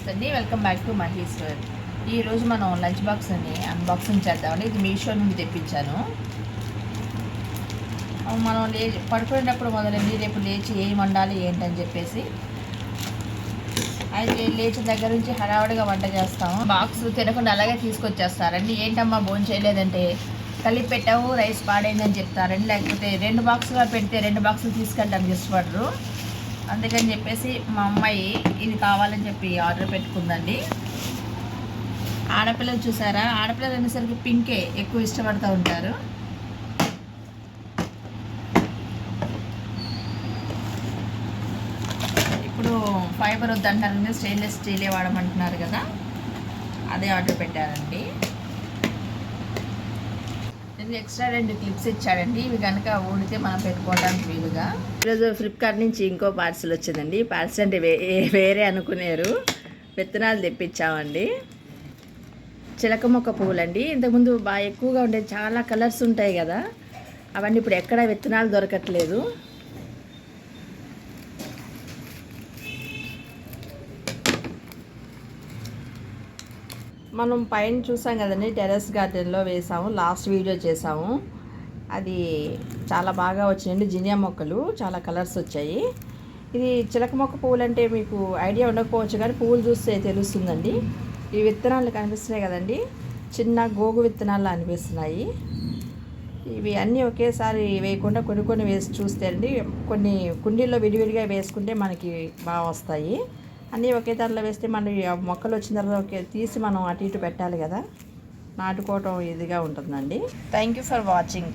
నమస్తే అండి, welcome back to Maheshwar. ఈరోజు మనం లంచ్ బాక్స్ని అన్బాక్సింగ్ చేద్దామండి. ఇది మీషో నుండి తెప్పించాను. మనం పడుకునేటప్పుడు మొదలైంది రేపు లేచి ఏం వండాలి ఏంటని చెప్పేసి అయితే లేచిన దగ్గర నుంచి హడావుడిగా వంట చేస్తాము. బాక్స్ తినకుండా అలాగే తీసుకొచ్చేస్తారండి. ఏంటమ్మా భోజనం చేయలేదంటే కలిపి పెట్టావు రైస్ పాడైందని చెప్తారండి. లేకపోతే 2 బాక్సులు పెడితే 2 బాక్సులు తీసుకెళ్ళడానికి ఇష్టపడరు. అందుకని చెప్పేసి మా అమ్మాయి ఇది కావాలని చెప్పి ఆర్డర్ పెట్టుకుందండి. ఆడపిల్లలు చూసారా, ఆడపిల్లలు అనేసరికి పింకే ఎక్కువ ఇష్టపడుతూ ఉంటారు. ఇప్పుడు ఫైబర్ వద్దంటారు కదా, స్టెయిన్లెస్ స్టీలే వాడమంటున్నారు కదా, అదే ఆర్డర్ పెట్టారండి. ఇది ఎక్స్ట్రా 2 క్లిప్స్ ఇచ్చాడండి. ఇవి కనుక ఊడితే మనం పెట్టుకోవడానికి వీలుగా. ఈరోజు ఫ్లిప్కార్ట్ నుంచి ఇంకో పార్సిల్ వచ్చిందండి. పార్సిల్ అంటే వేరే అనుకునేరు, విత్తనాలు తెప్పించామండి. చిలక మొక్క పువ్వులండి. ఇంతకుముందు బాగా ఎక్కువగా ఉండేది, చాలా కలర్స్ ఉంటాయి కదా, అవన్నీ ఇప్పుడు ఎక్కడ విత్తనాలు దొరకట్లేదు. మనం పైన చూసాం కదండి, టెర్రస్ గార్డెన్లో వేసాము, లాస్ట్ వీడియో చేసాము. అది చాలా బాగా వచ్చినాయండి. జినియా మొక్కలు చాలా కలర్స్ వచ్చాయి. ఇది చిలక మొక్క పువ్వులు అంటే మీకు ఐడియా ఉండకపోవచ్చు, కానీ పువ్వులు చూస్తే తెలుస్తుందండి. ఈ విత్తనాలు కనిపిస్తున్నాయి కదండి, చిన్న గోగు విత్తనాలు అనిపిస్తున్నాయి. ఇవి అన్నీ ఒకేసారి వేయకుండా కొన్ని కొన్ని వేసి చూస్తే అండి, కొన్ని కుండీల్లో విడివిడిగా వేసుకుంటే మనకి బాగా వస్తాయి. అన్నీ ఒకే దారిలో వేస్తే మన మొక్కలు వచ్చిన తర్వాత తీసి మనం అటు ఇటు పెట్టాలి కదా, నాటుకోవటం ఇదిగా ఉంటుందండి. Thank you for watching.